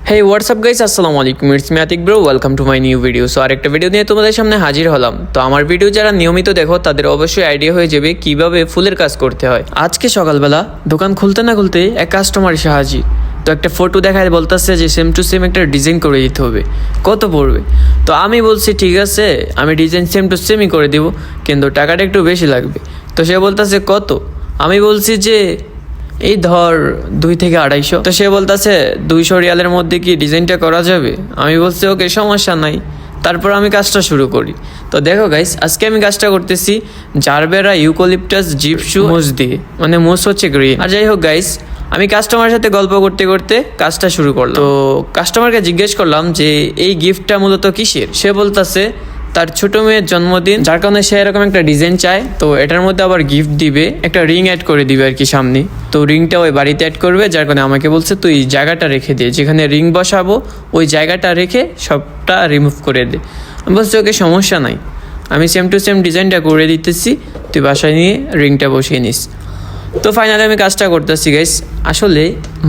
হেই WhatsApp guys, আসসালামু আলাইকুম। It's me Atik bro, welcome to my new video. So আরেকটা video নিয়ে তোমাদের সামনে হাজির হলাম। তো আমার ভিডিও যারা নিয়মিত দেখো তাদের অবশ্যই আইডিয়া হয়ে যাবে কিভাবে ফুলের কাজ করতে হয়। আজকে সকালবেলা দোকান খুলতে না খুলতে এক কাস্টমার এসে হাজির। তো একটা ফটো দেখায় বলতেছে যে সেম টু সেম একটা ডিজাইন করে দিতে হবে, কত পড়বে? তো আমি বলছি ঠিক আছে, আমি ডিজাইন সেম টু সেমই করে দিব, কিন্তু টাকাটা একটু বেশি লাগবে। তো সে বলতেছে কত? আমি বলছি যে এই ধর 2 থেকে 250। তো সে বলতেছে 200 রিয়ালের মধ্যে কি ডিজাইনটা করা যাবে? আমি বলছি ওকে, সমস্যা নাই। তারপর আমি কাজটা শুরু করি। তো দেখো গাইস, আজকে আমি কাজটা করতেছি জারবেরা ইউকোলিপটাস জিপসু মুস দিয়ে, মানে মুস হচ্ছে গ্রিন। আর যাই হোক গাইস, আমি কাস্টমারের সাথে গল্প করতে করতে কাজটা শুরু করলাম। তো কাস্টমারকে জিজ্ঞেস করলাম যে এই গিফটটা মূলত কিসের? সে বলতেছে তার ছোট মেয়ের জন্মদিন, যার কারণে সে এরকম একটা ডিজাইন চায়। তো এটার মধ্যে আবার গিফট দিবে, একটা রিং অ্যাড করে দিবে আর কি সামনে। তো রিংটা ওই বাড়িতে অ্যাড করবে, যার কারণে আমাকে বলছে তুই জায়গাটা রেখে দে, যেখানে রিং বসাবো ওই জায়গাটা রেখে সবটা রিমুভ করে দে। আমি বলছি ওকে, সমস্যা নাই, আমি সেম টু সেম ডিজাইনটা করে দিতেছি, তুই বাসায় নিয়ে রিংটা বসিয়ে নিস। তো ফাইনালি আমি কাজটা করতেছি গাইস। আসলে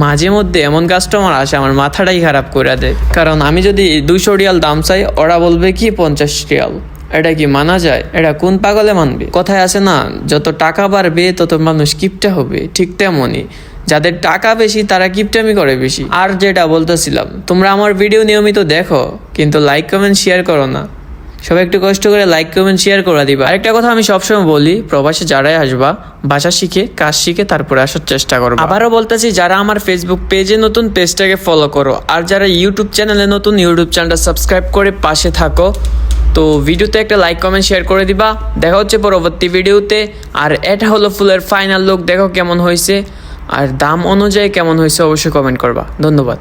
মাঝে মধ্যে এমন কাস্টমার আসে আমার মাথাটাই খারাপ করে দেয়। কারণ আমি যদি 200 রিয়াল দাম চাই, ওরা বলবে কি 50 রিয়াল। এটা কি মানা যায়? এটা কোন পাগলে মানবে? কথায় আছে না, যত টাকা বাড়বে তত মানুষ কিপটা হবে। ঠিক তেমনই যাদের টাকা বেশি তারা কিপটামি করে বেশি। আর যেটা বলতেছিলাম, তোমরা আমার ভিডিও নিয়মিত দেখো কিন্তু লাইক কমেন্ট শেয়ার করো না। সবাই একটু কষ্ট করে লাইক কমেন্ট শেয়ার করে দিবা। আরেকটা কথা আমি সবসময় বলি, প্রবাসে যারাই আসবা ভাষা শিখে কাজ শিখে তারপরে আসার চেষ্টা করো। আবারও বলতেছি, যারা আমার ফেসবুক পেজে নতুন পেজটাকে ফলো করো, আর যারা ইউটিউব চ্যানেলে নতুন ইউটিউব চ্যানেলটা সাবস্ক্রাইব করে পাশে থাকো। তো ভিডিওতে একটা লাইক কমেন্ট শেয়ার করে দিবা। দেখা হচ্ছে পরবর্তী ভিডিওতে। আর এটা হলো ফুলের ফাইনাল লুক, দেখো কেমন হয়েছে আর দাম অনুযায়ী কেমন হয়েছে অবশ্যই কমেন্ট করবা। ধন্যবাদ।